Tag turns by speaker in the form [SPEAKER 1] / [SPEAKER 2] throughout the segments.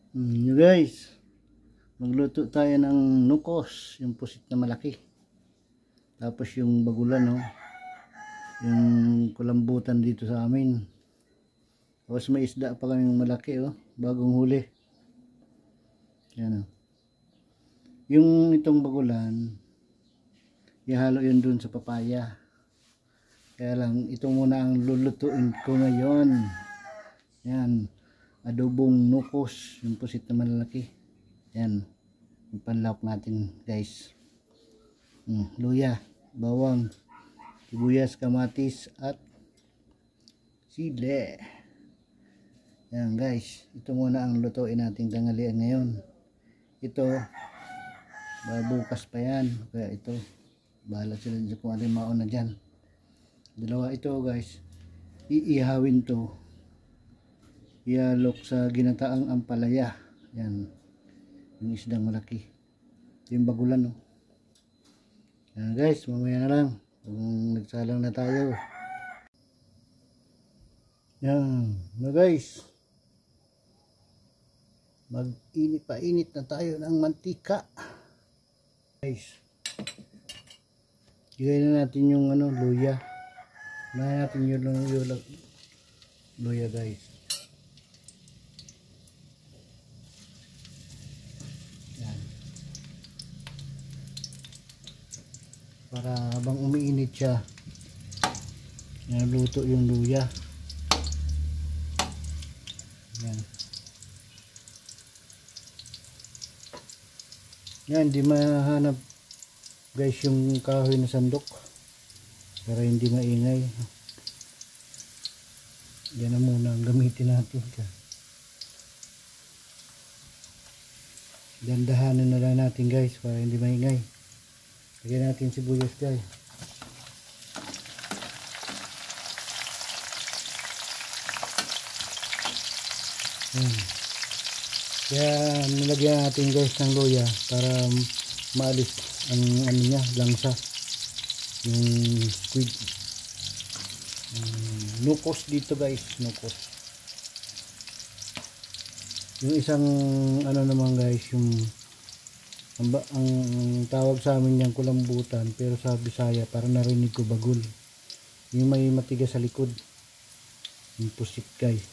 [SPEAKER 1] You guys, magluto tayo ng nukos, yung pusit na malaki. Tapos yung bagulan, no? Yung kulambutan dito sa amin. Tapos may isda pa kaming malaki, oh, bagong huli. Yan, oh. Yung itong bagulan, ihalo yun dun sa papaya. Kaya lang, ito muna ang lulutuin ko ngayon. Yan, adobong nukos, yung pusit na malaki. Yan, yung panlawak natin, guys. Luya, bawang, sibuyas, kamatis, at sili. Yan, guys, ito muna ang lutuin natin tanghalian ngayon. Ito, bukas pa yan. Kaya ito, bahala sila kung alin mauna dyan. Dalawa ito, guys, iihawin to, ialok sa ginataang ampalaya. Yan, yung isdang malaki, yung bagulan, no? Yan, guys, mamaya na lang kung nagsalang na tayo. Yan na, guys, mag-init pa init na tayo ng mantika, guys. Igay na natin yung luya. Unahin natin yung luya, guys. Yan. Para habang umiinit siya, naluto yung luya. Yan. Yan, di mahanap, guys, yung kahoy na sandok para hindi maingay. Yan na muna ang gamitin natin. Dandahanin na lang natin, guys, para hindi maingay. Lagyan natin sibuyas, guys. Kaya nilagyan natin, guys, ng luya para maalis ang niya, langsa, yung squid. Nukos dito, guys, nukos. Yung isang naman, guys, yung ang tawag sa amin yung kulambutan, pero sa Bisaya para narinig ko bagul, yung may matigas sa likod, yung pusit, guys.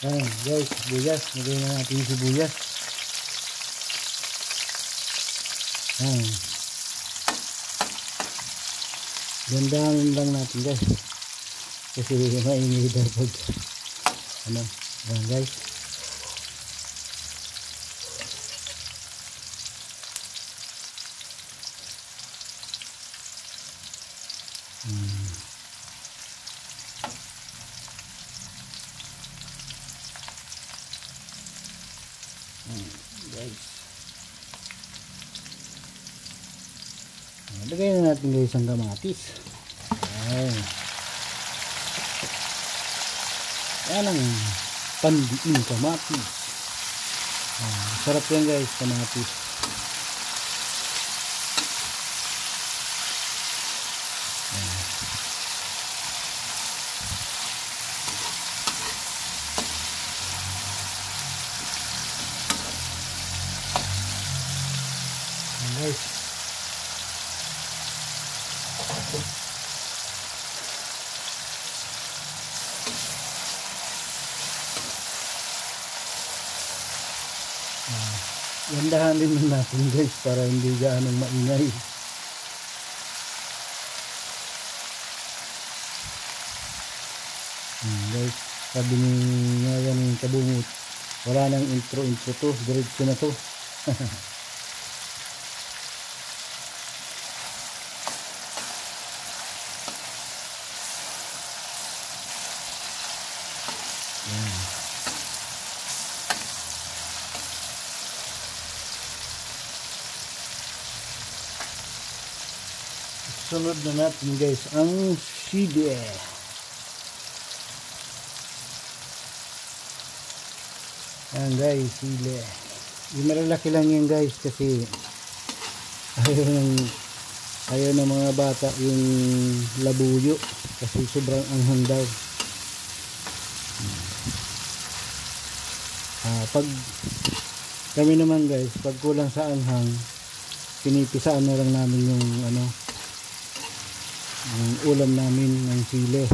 [SPEAKER 1] Ayan, guys, sibuyas, nagay na natin yung sibuyas. Ayan, gandahan lang natin, guys, kasi maingay daw pag ayan, guys. Guys, lagay na natin, guys, ang kamatis. Yan ang pandiin kamatis. Sarap yan, guys, kamatis. Guys, gandahanin natin, guys, para hindi gaanong maingay. Guys, sabi nga yan yung kabungot, wala nang intro to, diretso na to. Sunod na natin, guys, ang sili. Ayan, guys, sili. Yung malalaki lang yan, guys, kasi ayaw ng mga bata yung labuyo kasi sobrang anghang daw. Pag kami naman guys, pag kulang sa anghang, pinipisaan na lang namin yung ano, yung ulam namin ng sili.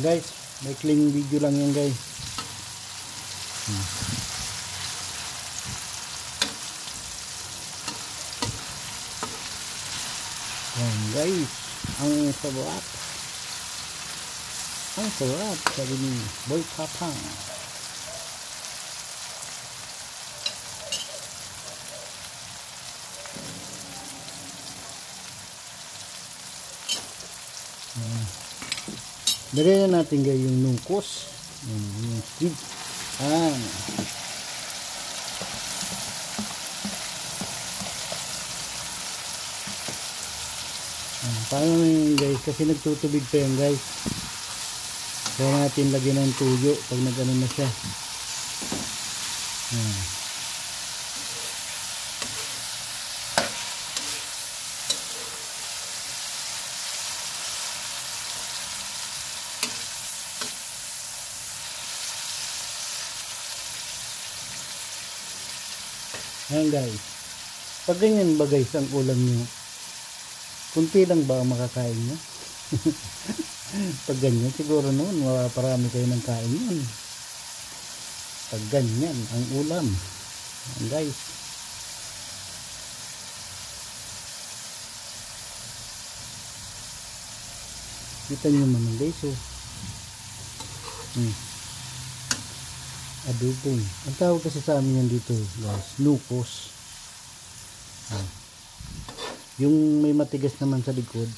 [SPEAKER 1] Guys, may clean video lang yan guys. Yan guys, ang sarap. Ang sarap, sabi ni Boy Kapang. Lagyan na natin guys yung nukos, yung squid. Paano yun guys, kasi nagtutubig pa yan guys. Kaya natin lagyan ng tuyo pag nag-ano na siya. Ayan guys, pag ganyan ba guys ang ulam nyo, kunti lang ba ang makakain nyo? Pag ganyan siguro noon mapaparami kayo ng kain yun. Pag ganyan ang ulam. Ayan guys, kita nyo naman guys, oh. Adobong. Ang tawag kasi sa amin yan dito guys, nukos. Yung may matigas naman sa likod,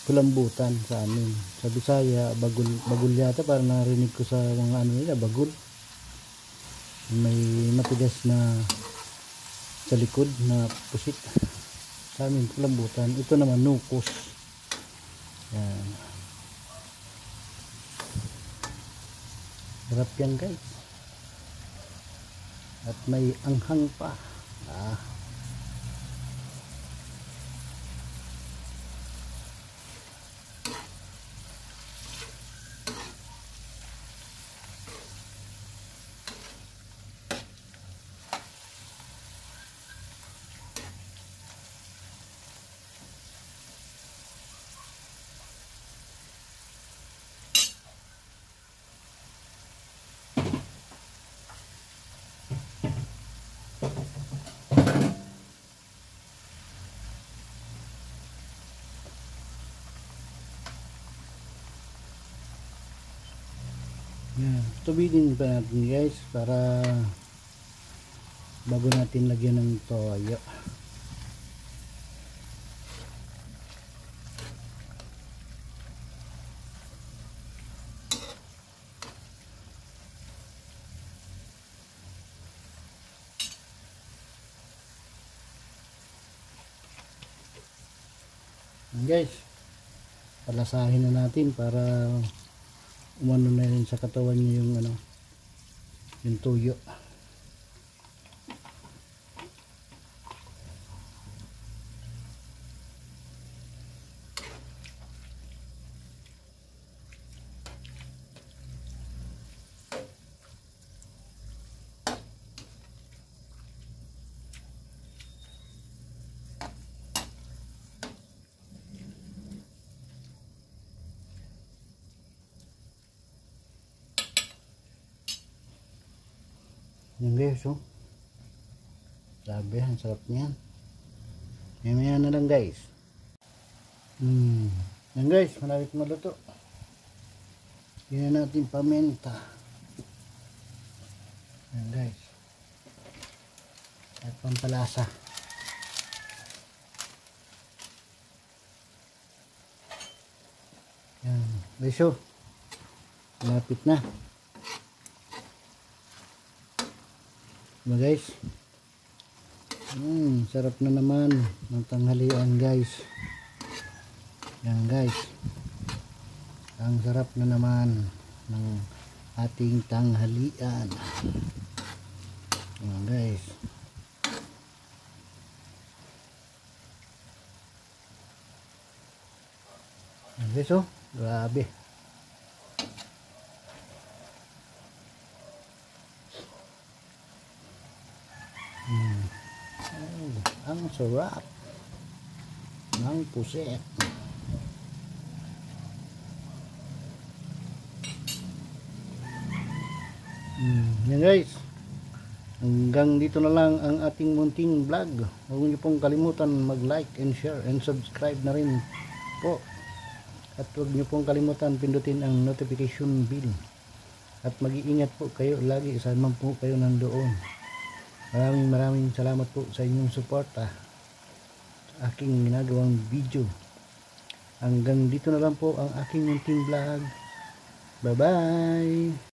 [SPEAKER 1] kulambutan sa amin. Sa Bisaya, bagul yata, parang narinig ko sa mga ano nila, bagul. May matigas na sa likod na pusit. Sa amin kulambutan. Ito naman nukos. Yan. Sarap yan guys. At may anghang pa. Yan. Tubigin pa natin guys para bago natin lagyan ng toyo. Yan guys, palasahin na natin para umano na rin sa katawan niyo yung ano, yung tuyo. Yan guys, oh. Sabi, ang sarap niyan. Maya na lang guys. Yan guys, malapit maluto. Yan natin paminta. Yan guys. At pampalasa. Yan guys, oh. Malapit na. Diba guys? Sarap na naman ng tanghalian guys. Yan guys. Ang sarap na naman ng ating tanghalian. Yan guys. Guys, oh, grabe. Ang sarap ng puset. Yan guys, hanggang dito na lang ang ating munting vlog. Huwag niyo pong kalimutan mag-like and share and subscribe na rin po. At huwag niyo pong kalimutan pindutin ang notification bell. At mag-iingat po kayo lagi saan man po kayo nandoon. Maraming salamat po sa inyong suporta sa aking ginagawang video. Hanggang dito na lang po ang aking munting vlog. Bye bye.